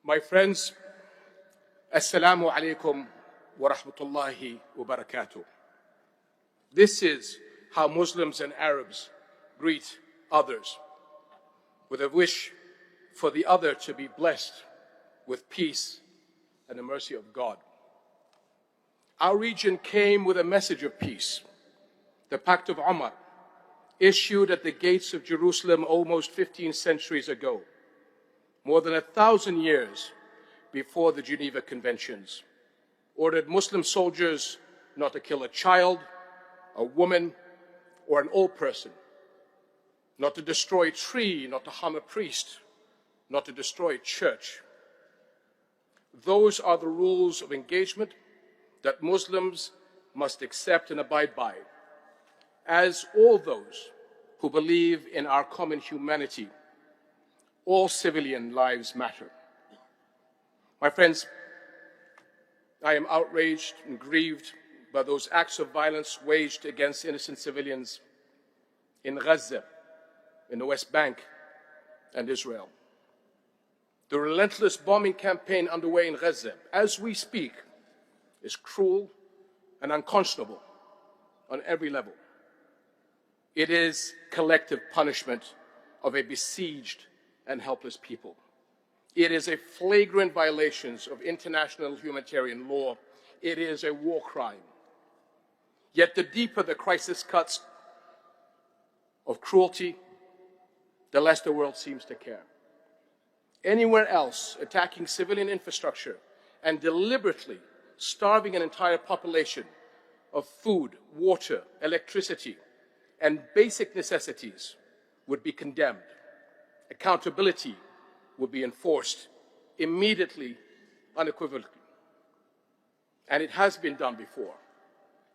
My friends, Assalamu alaikum wa rahmatullahi wa barakatuh. This is how Muslims and Arabs greet others, with a wish for the other to be blessed with peace and the mercy of God. Our region came with a message of peace, the Pact of Umar, issued at the gates of Jerusalem almost 15 centuries ago, more than 1,000 years before the Geneva Conventions, ordered Muslim soldiers not to kill a child, a woman, or an old person, not to destroy a tree, not to harm a priest, not to destroy a church. Those are the rules of engagement that Muslims must accept and abide by, as all those who believe in our common humanity. All civilian lives matter. My friends, I am outraged and grieved by those acts of violence waged against innocent civilians in Gaza, in the West Bank, and Israel. The relentless bombing campaign underway in Gaza, as we speak, is cruel and unconscionable on every level. It is collective punishment of a besieged and helpless people. It is a flagrant violation of international humanitarian law. It is a war crime. Yet the deeper the crisis cuts of cruelty, the less the world seems to care. Anywhere else, attacking civilian infrastructure and deliberately starving an entire population of food, water, electricity, and basic necessities would be condemned. Accountability would be enforced immediately, unequivocally. And it has been done before,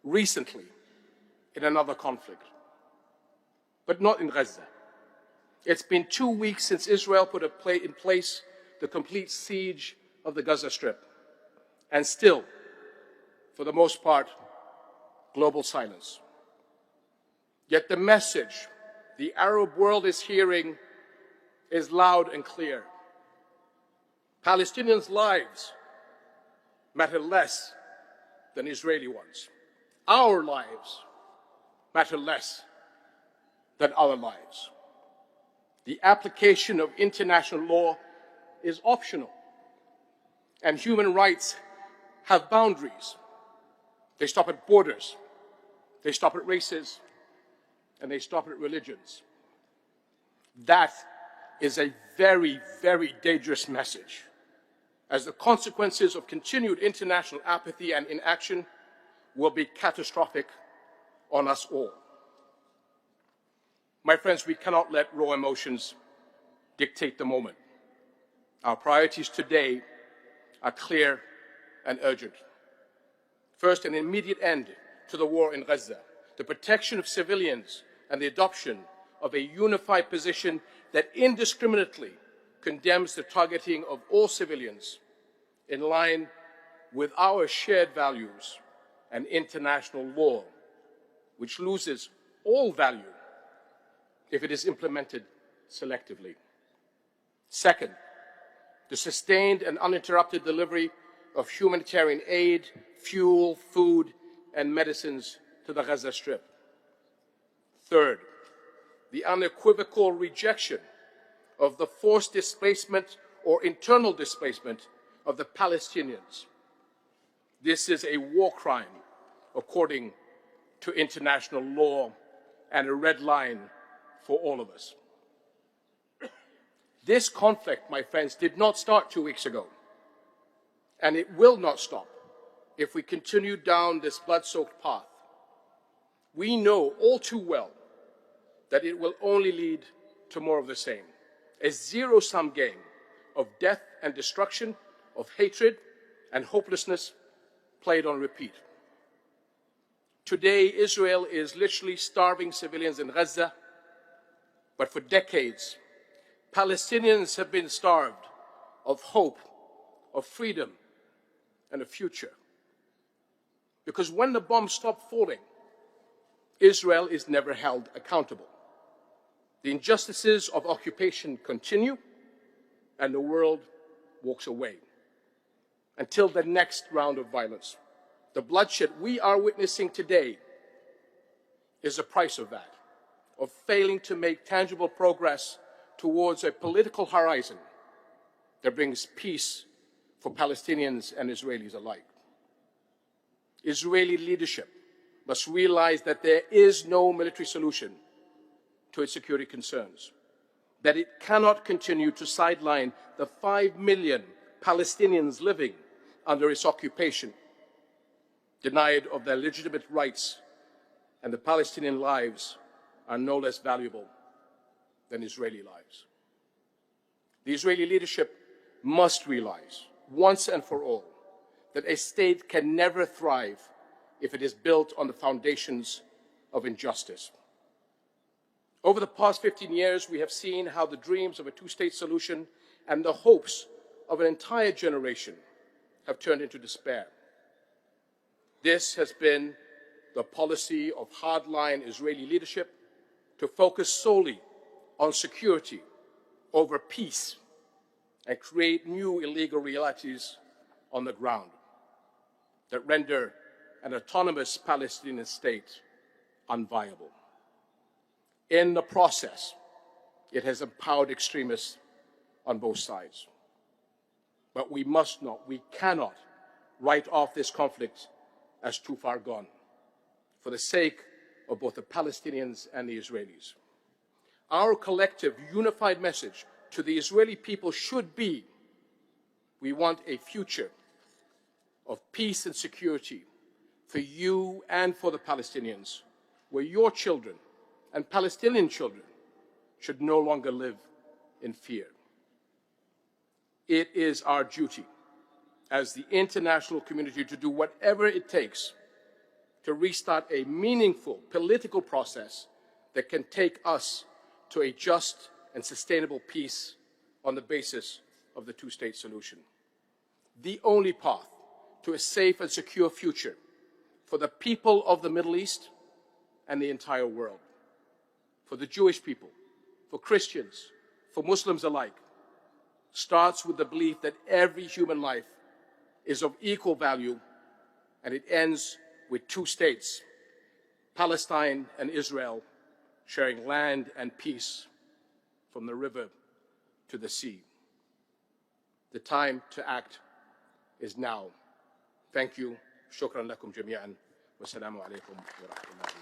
recently, in another conflict, but not in Gaza. It's been 2 weeks since Israel put in place the complete siege of the Gaza Strip, and still, for the most part, global silence. Yet the message the Arab world is hearing is loud and clear. Palestinians' lives matter less than Israeli ones. Our lives matter less than other lives. The application of international law is optional, and human rights have boundaries. They stop at borders, they stop at races, and they stop at religions. That is a very, very dangerous message, as the consequences of continued international apathy and inaction will be catastrophic on us all. My friends, we cannot let raw emotions dictate the moment. Our priorities today are clear and urgent. First, an immediate end to the war in Gaza, the protection of civilians, and the adoption of a unified position that indiscriminately condemns the targeting of all civilians in line with our shared values and international law, which loses all value if it is implemented selectively. Second, the sustained and uninterrupted delivery of humanitarian aid, fuel, food, and medicines to the Gaza Strip. Third, the unequivocal rejection of the forced displacement or internal displacement of the Palestinians. This is a war crime according to international law and a red line for all of us. This conflict, my friends, did not start 2 weeks ago, and it will not stop if we continue down this blood-soaked path. We know all too well that it will only lead to more of the same, a zero-sum game of death and destruction, of hatred and hopelessness played on repeat. Today, Israel is literally starving civilians in Gaza, but for decades, Palestinians have been starved of hope, of freedom, and a future. Because when the bombs stop falling, Israel is never held accountable. The injustices of occupation continue, and the world walks away. Until the next round of violence, the bloodshed we are witnessing today is the price of that, of failing to make tangible progress towards a political horizon that brings peace for Palestinians and Israelis alike. Israeli leadership must realize that there is no military solution to its security concerns, that it cannot continue to sideline the 5 million Palestinians living under its occupation, denied of their legitimate rights, and the Palestinian lives are no less valuable than Israeli lives. The Israeli leadership must realize, once and for all, that a state can never thrive if it is built on the foundations of injustice. Over the past 15 years, we have seen how the dreams of a two-state solution and the hopes of an entire generation have turned into despair. This has been the policy of hardline Israeli leadership to focus solely on security over peace and create new illegal realities on the ground that render an autonomous Palestinian state unviable. In the process, it has empowered extremists on both sides. But we must not, we cannot write off this conflict as too far gone for the sake of both the Palestinians and the Israelis. Our collective unified message to the Israeli people should be: we want a future of peace and security for you and for the Palestinians, where your children and Palestinian children should no longer live in fear. It is our duty as the international community to do whatever it takes to restart a meaningful political process that can take us to a just and sustainable peace on the basis of the two-state solution. The only path to a safe and secure future for the people of the Middle East and the entire world, for the Jewish people, for Christians, for Muslims alike, starts with the belief that every human life is of equal value, and it ends with two states, Palestine and Israel, sharing land and peace from the river to the sea. The time to act is now. Thank you. Shukran lakum jami'an. Wassalamu alaikum wa rahmatullahi.